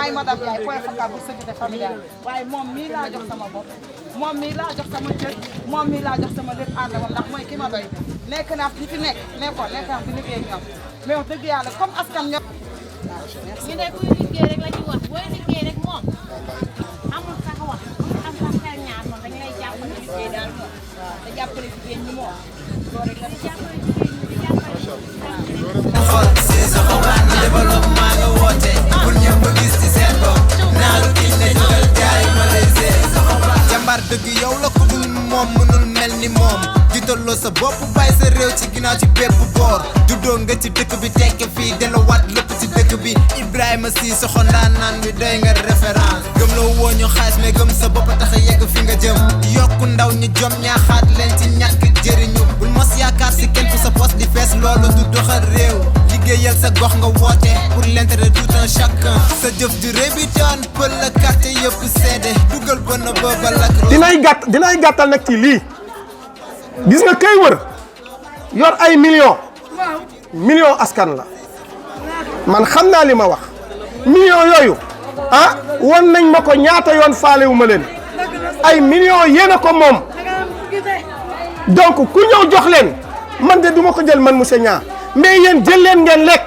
may madame Ndiaye point focal bu sécurité familiale waaye moom mii laa jox sama bopp moom mii laa jox sama cër moom mii laa jox sama lépp ànd ndax mooy ki ma doy nekk naa fi nekk nekkoon nekk naa fi liggéey ñoom mais wax dëgg yàlla comme askan ñoom. ñu ne kuy liggéey rek la ñu wax booy liggéey rek moom amul sax wax am sax xel ñaar moom dañu lay jàppale liggéey daal moom te jàppale jigéen ñi moom loolu rek la ñu jàppale jigéen ñi di jàppale xool si sa xobaan développement nga woote pour ñëpp gis ci seen bopp naaru kii ne dugal jaay ma lay see sa xobaan jàmbaar dëgg yow la ko dul moom mënul mel ni moom jiitaloo sa bopp bàyyi sa réew ci ginnaaw ci bépp boor juddoo nga ci dëkk bi tekki fii delluwaat lépp ci dëkk bi Ibrahima Sy Soxo ndaanaan bi doy nga référence gëm la woo ñu xaalis mais gëm sa bopp tax a yegg fi nga jëm yokku ndaw ñu jom ñaaxaat leen ci ñàkk jëriñu bul mos yaakaar si kenn fu sa poste di fees loolu du doxal réew liggéeyal sa gox nga woote pour l'intérêt tout un chacun sa jëf ju rëy bi doon pël la quartier yëpp seede dugal ba na ba lak dinay gàttal nag ci lii gis nga kay wër yor ay million askan la man xam naa li ma wax million yooyu ah won nañ ma ko ñaata yoon faalewu ma leen ay millions yéen a ko moom donc ku ñëw jox leen man de duma ko jël man monsieur Niang mais yéen jël leen ngeen lekk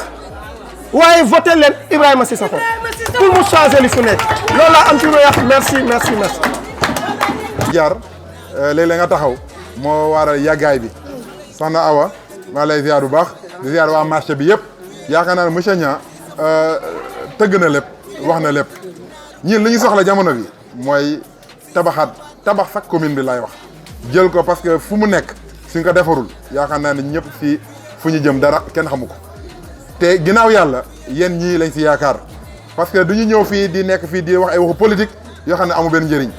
waaye voté leen Ibrahima Sy Soxo pour mu changer li fu nekk loolu laa am ci lu yàq merci. jaar léeg-léeg nga taxaw moo waral yàggaay bi soxna Awa maa lay ziar bu baax di ziar waa marché bi yëpp yaakaar naa ne monsieur Niang tëgg na lépp wax na lépp ñun li ñu soxla jamono bi mooy tabax sax commune bi lay wax jël ko parce que fu mu nekk suñ ko defarul yaakaar naa ne ñëpp fii fu ñu jëm dara kenn xamu ko te ginnaaw yàlla yéen ñii lañ si yaakaar parce que du ñu ñëw fii di nekk fii di wax ay waxu politique yoo xam ne amu benn njëriñ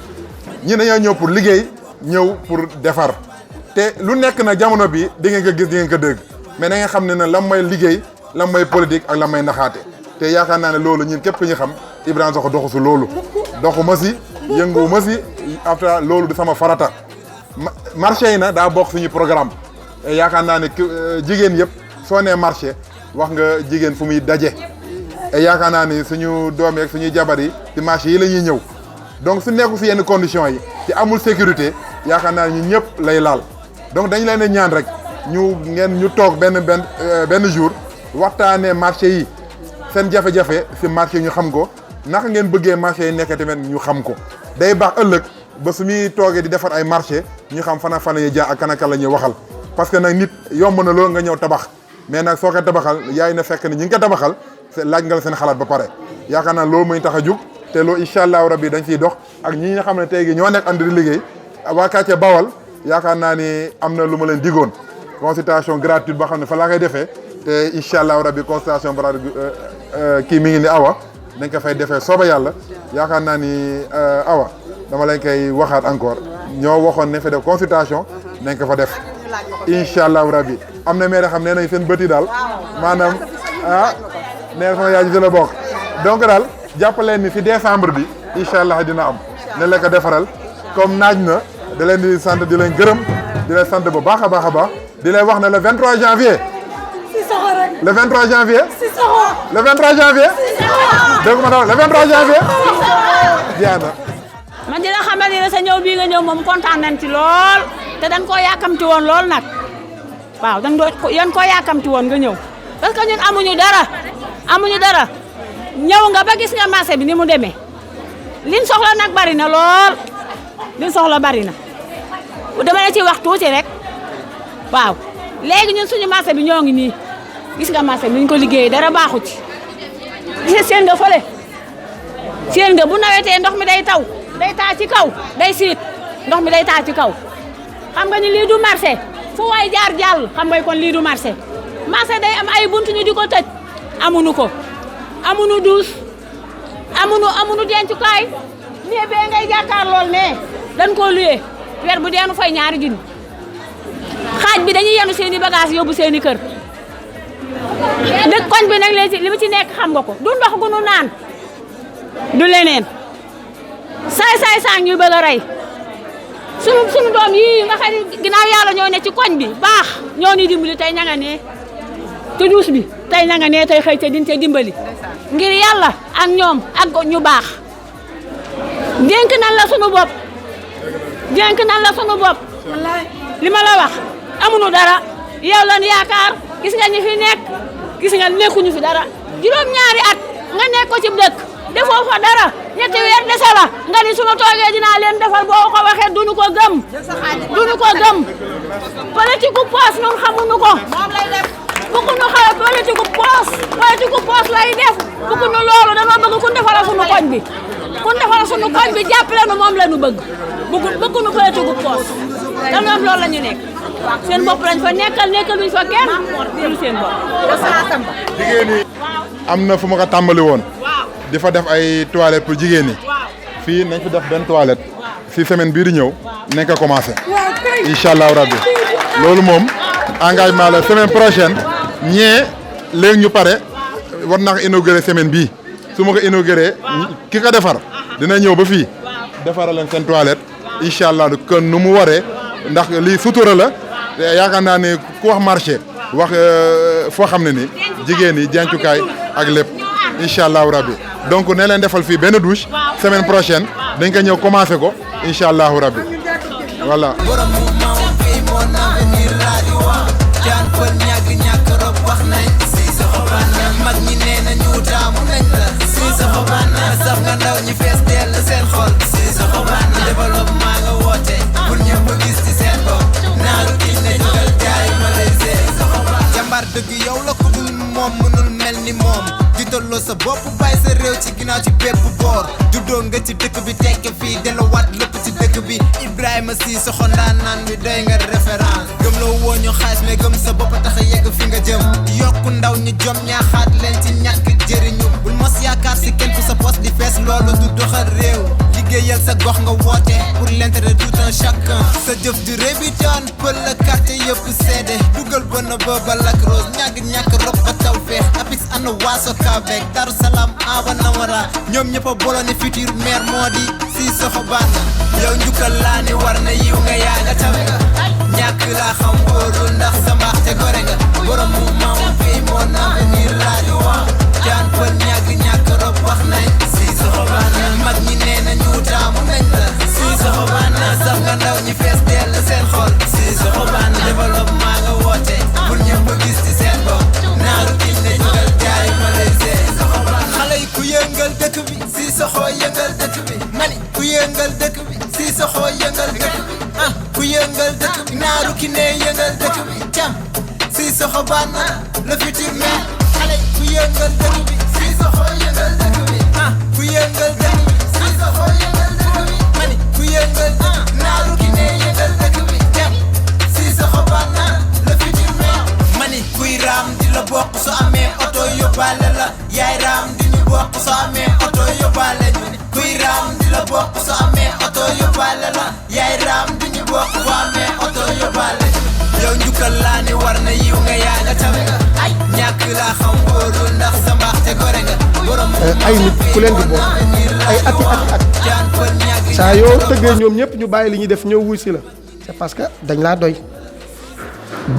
ñi dañoo ñëw pour liggéey ñëw pour defar te lu nekk nag jamono bi di ngeen ko gis di ngeen ko dégg mais na nga xam ne lan mooy liggéey lan mooy politique ak lan mooy naxaate te yaakaar naa ne loolu ñun képp ku ñu xam Ibrahima Soxo doxu si loolu doxu ma si yëngu ma si après loolu du sama farata marché yi na daa bokk suñu programme yaakaar naa ne jigéen yëpp soo nee marché wax nga jigéen fu muy daje et yaakaar naa ni suñu doom yeeg suñuy jabar yi ci marché yi la ñuy ñëw donc su nekku si yenn conditions yi ci amul sécurité yaakaar naa ne ñu ñëpp lay laal donc dañ leen ñaan rek ñu toog benn jour waxtaanee marché yi seen jafe-jafe si marché yi ñu xam ko naka ngeen bëggee marché yi nekk tamit ñu xam ko day baax ëllëg ba su muy toogee di defar ay marché ñu xam fan yi jaar ak kan la ñuy waxal parce que nag nit yomb na loolu nga ñëw tabax mais nag soo ko tabaxal yaay na fekk ni ñi ngi ko tabaxal laaj nga la seen xalaat ba pare yaakaar naa loolu muy tax a jug te loolu incha allahu rabbi dañ ciy dox ak ñi nga xam ne tey gi ñoo nekk andi di liggéey waa quartier Bawal yaakaar naa ni am na lu ma leen digoon consultation gratuite boo xam ne fa laa koy defee te incha allahu rabbi consultation kii mi ngi ni Awa dañ ko fay defee sooba yàlla yaakaar naa ni Awa dama leen koy waxaat encore ñoo waxoon ne fa def consultation nañ ko fa def incha allahu rabbi am na maire xam nee nañ seen bëti daal maanaam nee na sama yaay ji la bokk donc daal jàppaleen ni si décembre bi incha allah dina am ne la ko defaral comme naaj na da leen di sant di leen gërëm di leen sant bu baax a baax a baax di leen wax ne le 23 janvier. le 23 janvier. le 23 janvier. dégg nga ma le 23 janvier. jeex na. man dina xamal ni sa ñëw bii nga ñëw moom kontaan nañ ci lool te dañ koo yàkkamti woon lool nag waaw dañ koo yàkkamti woon nga ñëw parce que ñun amuñu dara ñëw nga ba gis nga marché bi ni mu demee liñ soxla nag bari na lool dama la ci wax tuuti rek waaw léegi ñun suñu marché bi ñoo ngi nii gis nga marché bi ñu ko liggéeyee dara baaxu ci gis seen nga fële seen nga bu nawetee ndox mi day taw day taa ci kaw day siit ndox mi day taa ci kaw xam nga ni lii du marché fu waay jaar jàll xam nga kon lii du marché day am ay buntu ñu di ko tëj amuñu duus amuñu dencukaay nee bee ngay jàkkaar lool ne dañ koo luyee weer bu deenu fay ñaari junni xaaj bi dañuy yenu seeni bagage yóbbu seeni kër dëkk koñ bi nag li mu ci nekk xam nga ko du ndox gu nu naan du leneen saay sang ñuy bëgg a rey sunu doom yii nga xam ne ginnaaw yàlla ñoo ne ci koñ bi baax ñoo ni dimbali tey ña nga ne te duus bi tey na nga nee tey xëy te din te dimbali ngir yàlla ak ñoom ak ñu baax dénk nan la sunu bopp dénk nan la sunu bopp li ma la wax amuñu dara yow lan yaakaar gis nga ñi fi nekk gis nga nekkuñu fi dara juróom-ñaari at nga nekk ko ci dëkk defoo fa dara ñetti weer dese la nga ni sunu toogee dinaa leen defal boo ko waxee duñu ko gëm politique gu poos ñun xamuñu ko bëgguñu xale politique gu poos lay def bëgguñu loolu dama bëgg ku defaral sunu koñ bi jàppale nu moom la ñu bëgg bëgguñu politique gu poos te ñoom loolu la ñu nekk seen bopp lañ fa nekkaluñ fa kenn dul seen bopp jigéen ñi am na fu ma ko tàmbali woon di fa def ay toilettes pour jigéen ñi fii nañ fi def benn toilette si semaine bii di ñëw nañ ko commencé incha allahu rabbi loolu moom engagement la semaine prochaine ñee léegi ñu pare war naa ko inauguré semaine bii su ma ko inauguré ki ko defar dina ñëw ba fii defaral leen seen toilette incha allah kon nu mu waree ndax lii sutura la yaakaar naa ne ku wax marché wax foo xam ne ni jigéen ñi dencukaay ak lépp incha allahu rabbi donc ne leen defal fii benn douche semaine prochaine dañ ko ñëw commencé ko incha allahu rabbi voilà. borom mouvement fii moo avenir radio jaan fa ñàkk rob wax nañ si sa xobaan mag ñi nee na ñu taamu nañ la si sa xobaan saf nga ndaw ñi fees dell seen xol si sa xobaan développement nga woote pour ñëpp gis ci seen bopp naaru kii ne jógal jaay ma lay see sa xobaan jàmbaar dëgg yow la ko dul moom mënul mel ni moom di tolloo sa bopp bàyyi sa réew ci ginnaaw ci bépp boor juddoo nga ci dëkk bi tekk fii delluwaat lépp ci dëkk bi Ibrahima Cissokho ndaanaan bi doy nga référence gëm la woo ñu xaalis mais gëm sa bopp tax a yegg fi nga jëm yokku ndaw ñu jom ñaaxaat leen ci ñàkk jëriñu bul mos yaakaar si kenn fu sa poste di fees loolu du doxal réew liggéeyal sa gox nga woote pour l'intérêt tout un chacun sa jëf du rëy bi doon pël la quartier yëpp seede dugal ba na ba Lac Rose ñàkk rob ba taw feex apix ana waaso Kabeek Daru Salaam Awa Nawara ñoom ñëpp a bolo ni futur maire moo di Cissokho Bana yow njukkal laa ni war na yiw nga yaa nga tawe nga ñàkk laa xam wóorul ndax sa mbaax te gore nga borom mouvement fii moo avenir radio jaan fa ñàkk rob wax nañ Cissokho Bana mag ñi nee na ñu taamu nañ la Cissokho Bana saf nga ndaw ñi fees dell seen xol Cissokho Bana développement nga woote pour ñëpp gis ci seen bopp naaru kii ne jógal jaay ma lay see xale yi ku yëngal dëkk bi Cissokho yëngal dëkk bi mani ku yëngal dëkk bi Cissokho yëngal dëkk bi ku yëngal dëkk bi naaru ki ne yëngal dëkk bi cam Cissokho Bana le futur maire xale yi ku yëngal dëkk bi Cissokho yëngal dëkk bi ku yëngal dëkk bi Cissokho yëngal dëkk bi mani ku yëngal dëkk naaru ki ne yëngal dëkk bi cam Cissokho Bana le futur maire mani kuy raam di la bokk soo amee oto yóbbaale la yaay raam di ñu bokk soo amee oto yóbbaale ñu kuy raam di la bokk soo amee oto yóbbaale la yaay raam di ñu bokk soo amee oto yóbbaale ñu yow njukkal laa ni war na yiw nga yaa nga tawe nga ay ñàkk laa xam wóorul ndax sa mbaax te gore nga borom ay nit ku leen di boot ay ati jaan fa ñàkk saa yoo tëggee ñoom ñëpp ñu bàyyi li ñuy def ñëw wuy si la c'est parce que dañ laa doy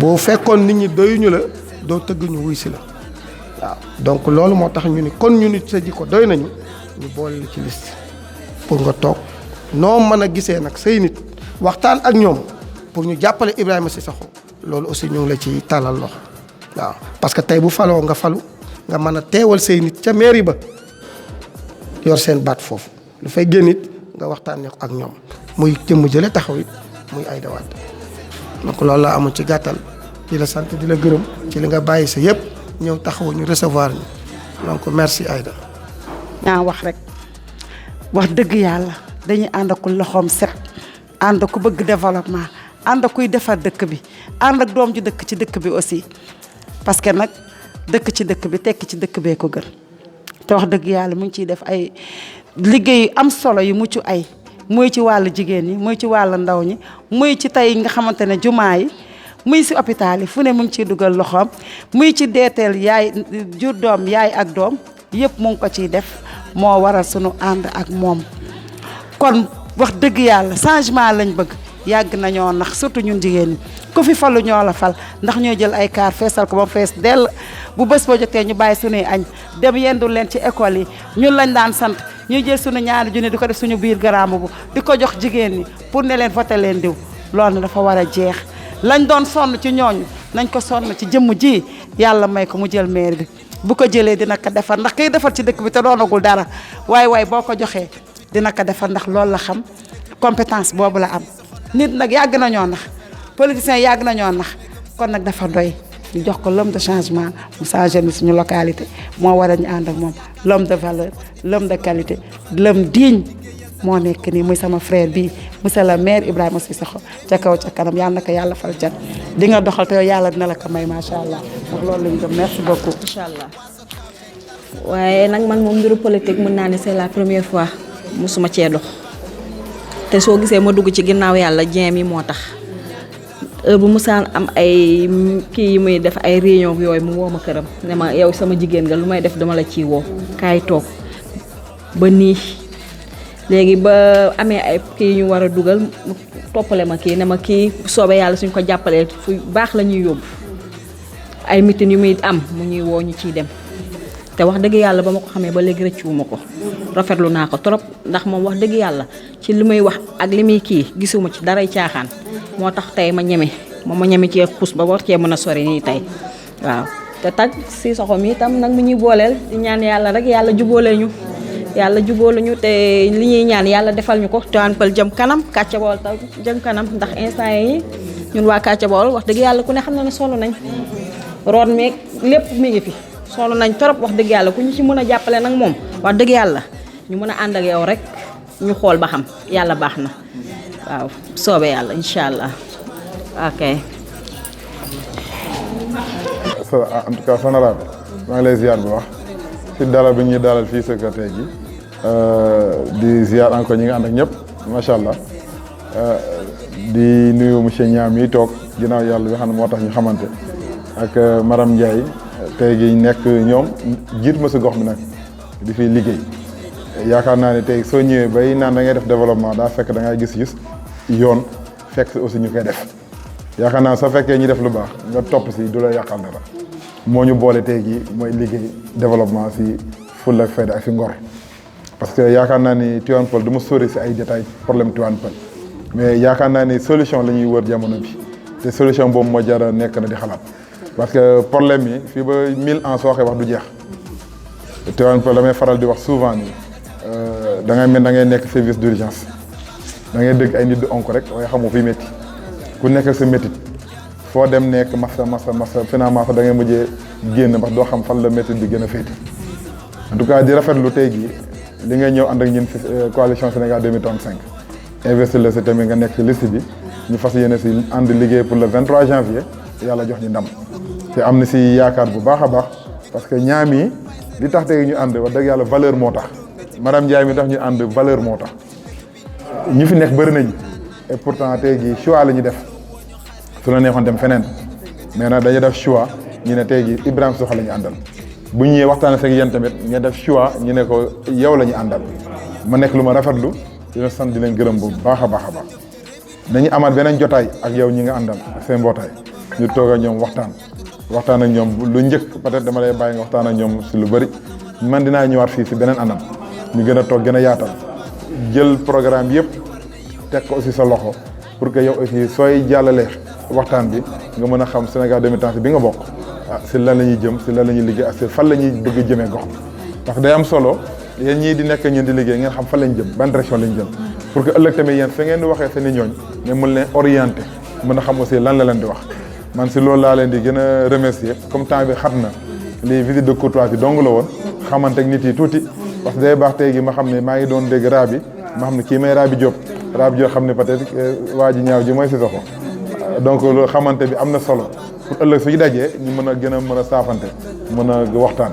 boo fekkoon nit ñi doyuñu la doo tëgg ñu wuy si la waaw donc loolu moo tax ñu ni kon ñu nit sa jikko doy nañu ñu boole la ci liste pour nga toog noo mën a gisee nag say nit waxtaan ak ñoom pour ñu jàppale Ibrahima Cissokho loolu aussi ñu ngi la ci tàllal loxo waaw parce que tey bu faloo nga falu nga mën a teewal say nit ca mairie ba yor seen baat foofu lu fay génn it nga waxtaanee ak ñoom muy jëmm jële taxaw it muy Aïda Wade donc loolu laa amul ci gàttal di la sant di la gërëm ci li nga bàyyi sa yëpp ñëw taxawu ñu recevoir ñu donc merci Aïda. ñaa wax rek wax dëgg yàlla dañuy ànd ak loxoom set ànd ku bëgg développement ànd kuy defar dëkk bi ànd ak doom ju dëkk ci dëkk bi aussi parce que nag dëkk ci dëkk bi tekki ci dëkk bee ko gën te wax dëgg yàlla mu ngi ciy def ay liggéey yu am solo yu mucc ay muy ci wàllu jigéen ñi muy ci wàllu ndaw ñi muy ci tey nga xamante ne jumaa yi muy si hôpital yi fu ne mu ngi ciy dugal loxoom muy ci deeteel yaay jur doom yaay ak doom yëpp mu ngi ko ciy def moo waral sunu ànd ak moom kon wax dëgg yàlla changement lañ bëgg yàgg nañoo nax surtout ñun jigéen ñi ku fi falu ñoo la fal ndax ñoo jël ay kaar feesal ko ba mu fees dell bu bés ba jotee ñu bàyyi suñuy añ dem yendul leen ci école yi ñun lañ daan sant ñuy jël suñu ñaari junni di ko def suñu biir garambu bu di ko jox jigéen ñi pour ne leen voté leen diw loolu dafa war a jeex lañ doon sonn ci ñooñu nañ ko sonn ci jëmm ji yàlla may ko mu jël maire bi bu ko jëlee dina ko defar ndax kiy defar ci dëkk bi te doonagul dara waaye boo ko joxee dina ko defar ndax loolu la xam compétence boobu la am nit nag yàgg nañoo nax politiciens yàgg nañoo nax kon nag dafa doy ñu jox ko l'homme de changement mu changé ni suñu localité moo war a ñu ànd ak moom l'homme de valeur l'homme de qualité l'homme digne moo nekk nii muy sama frère bii monsieur le maire Ibrahima Cissokho ca kaw ca kanam yàlla na ko yàlla fal jan di nga doxal te yow yàlla dina la ko may macha allah ndax loolu lañ gëm merci beaucoup. incha allah waaye nag man moom mbiru politique mën naa ne c'est la première fois musuma cee dox te soo gisee ma dugg ci ginnaaw yàlla jéem yi moo tax heure bu musaan am ay kii yi muy def ay réunion yooyu mu woo ma këram ne ma yow sama jigéen nga lu may def dama la ciy woo kaay toog ba nii léegi ba amee ay kii ñu war a dugal mu toppale ma kii ne ma kii soobee yàlla suñ ko jàppalee fu baax la ñuy yóbbu ay meeting yu muy am mu ñuy woo ñu ciy dem te wax dëgg yàlla ba ma ko xamee ba léegi rëccuwuma ko rafetlu naa ko trop ndax moom wax dëgg yàlla ci li muy wax ak li muy kii gisuma ci daray caaxaan moo tax tey ma ñeme ma ñeme cee xuus ba war cee mën a sori nii tey waaw te tag Cissokho mi itam nag mu ñuy booleel di ñaan yàlla rek yàlla jubóole ñu te li ñuy ñaan yàlla defal ñu ko Tivaouane Peulh jëm kanam Kathia Baol tam jëm kanam ndax instant yi ñun waa Kathia Baol wax dëgg yàlla ku ne xam na ne sonn nañ root meeg lépp mi ngi fi sonn nañ trop wax dëgg yàlla ku ñu ci mën a jàppale nag moom wax dëgg yàlla ñu mën a ànd ak yow rek ñu xool ba xam yàlla baax na waaw soobee yàlla incha allah ok. en tout cas honorable maa ngi lay ziar bu wax si dalal bi ñuy dalal fii sa tey gi di ziar encore ñi nga ànd ak ñëpp macha allah di nuyu monsieur Niam mi toog ginnaaw yàlla bi xam ne moo tax ñu xamante ak madame Ndiaye tey gi nekk ñoom jiit ma si gox bi nag di fiy liggéey yaakaar naa ne tey soo ñëwee bay naan da ngay def développement daa fekk da ngay gis yoon fekk si aussi ñu koy def yaakaar naa soo fekkee ñu def lu baax nga topp si du la yàqal dara moo ñu boole tey gi mooy liggéey développement si fulla ak fayda ak si ngor parce que yaakaar naa ni Tivaouane Peulh du ma sori si ay détails problème Tivaouane Peulh mais yaakaar naa ni solution la ñuy wër jamono bi te solution boobu moo jar a nekk na di xalaat parce que problème yi fii ba 1000 ans soo waxee wax du jeex Tivaouane Peulh damay faral di wax souvent ni da ngay mel da ngay nekk service d'urgence da ngay dégg ay nit di onk rek waaye xamoo fi métti ku nekk ak sa métti foo dem nekk massa finalement sax da ngay mujjee génn ndax doo xam fan la métti di gën a féete en tout cas di rafetlu tey jii li nga ñëw ànd ak ñun si coalition Sénégal 2035 investir la si tamit nga nekk si liste bi ñu fas yéene si ànd liggéey pour le 23 janvier yàlla jox ñu ndam te am na si yaakaar bu baax a baax parce que ñaam yi li tax tey ñu ànd wax dëgg yàlla valeur moo tax madame Ndiaye mi tax ñu ànd valeur moo tax ñu fi nekk bëri nañ et pourtant tey jii choix la ñu def su la neexoon dem feneen mais nag dañu def choix ñu ne tey jii Ibrahima Cissokho la ñu àndal bu ñëwee waxtaan ak yéen tamit ngeen def choix ñu ne ko yow la ñu àndal ma nekk lu ma rafetlu di leen sant di leen gërëm bu baax a baax a baax dañuy amaat beneen jotaay ak yow ñi nga àndal ak seen mbootaay ñu toog ak ñoom waxtaan ak ñoom lu njëkk peut-être dama lay bàyyi nga waxtaan ak ñoom si lu bëri man dinaa ñëwaat fii si beneen anam ñu gën a toog gën a yaatal jël programme yëpp teg ko aussi sa loxo pour que yow aussi sooy jàllalee waxtaan bi nga mën a xam Sénégal 2030 bi nga bokk si lan la ñuy jëm si lan la ñuy liggéey ak si fan la ñuy bëgg jëmee gox bi parce que day am solo yéen ñii di nekk ñun di liggéey ngeen xam fan lañ jëm ban direction lañ jëm pour que ëllëg tamit yéen fa ngeen di waxee seen i ñooñ nga mën leen orienté mën a xam aussi lan la leen di wax man si loolu laa leen di gën a remercier comme temps bi xat na lii visite de courtoisie dong la woon xamante ak nit yi tuuti parce que day baax tey gi ma xam ne maa ngi doon dégg Rabi ma xam ne kii may Rabi Diop xam ne peut-être waa ji ñaaw ji mooy Cissokho donc loolu xamante bi am na solo pour ëllëg suñu dajee ñu mën a gën a mën a saafante mën a waxtaan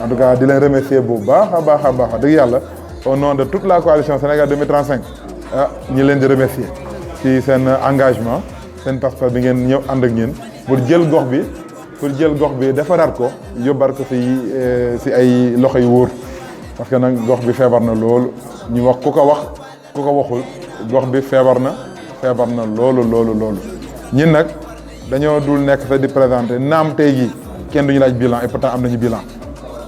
en tout cas di leen remercier bu baax a baax a baax dëgg yàlla au nom de toute la coalition Sénégal 2035 ñi leen di remercier ci seen engagement seen passeport bi ngeen ñëw ànd ak ñeen pour jël gox bi defaraat ko yóbbaat ko si ay loxo yu wóor parce que nag gox bi feebar na loolu ñu wax ku ko waxul gox bi feebar na feebar na loolu ñun nag dañoo dul nekk fa di présenter naam tey jii kenn duñu laaj bilan et pourtant am nañu bilan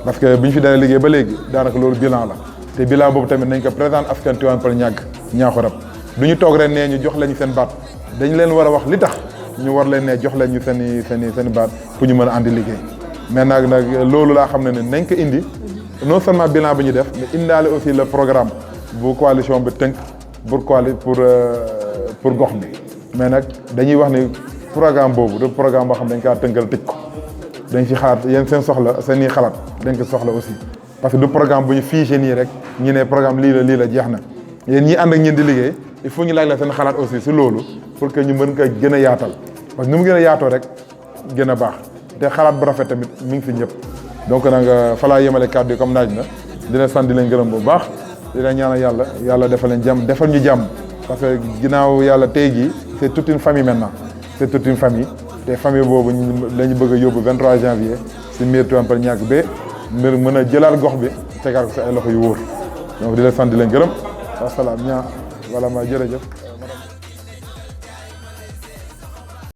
parce que bi ñu fi dalee liggéey ba léegi daanaka loolu bilan la te bilan boobu tamit nañ ko présenter askan Tivaouane Peulh Niakhou du ñu toog ren nee ñu jox lañu seen baat dañ leen war a wax li tax ñu war leen ne jox leen ñu seen baat pour ñu mën a andi liggéey mais nag loolu laa xam ne nañ ko indi non seulement bilan bi ñu def mais indaale aussi le programme bu coalition bi tënk pour gox bi mais nag dañuy wax ni programme boobu du programme boo xam dañ kaa tënkal tëj ko dañ ci xalaat yéen seen soxla seen i xalaat dañ ko soxla aussi parce que du programme bu ñu figé nii rek ñu ne programme lii la jeex na yéen ñi ànd ak ñeen di liggéey il faut ñu laaj la seen xalaat aussi si loolu pour que ñu mën ko gën a yaatal parce que nu mu gën a yaatoo rek gën a baax te xalaat bu rafet tamit mi ngi fi ñëpp donc nag fa laa yemale kàddu yi comme naaj na di leen sant di leen gërëm bu baax di leen ñaanal yàlla defal leen jàmm defal ñu jàmm parce que ginnaaw yàlla tey jii c'est toute une famille maintenant c'est toute une famille te famille boobu la ñu bëgg a yóbbu 23 janvier si mairie Tivaouane Peulh Niakhou ba mbir mën a jëlaat gox bi tegaat ko si ay loxo yu wóor donc di leen sant di leen gërëm wasalaam ñaa wala ma jërëjëf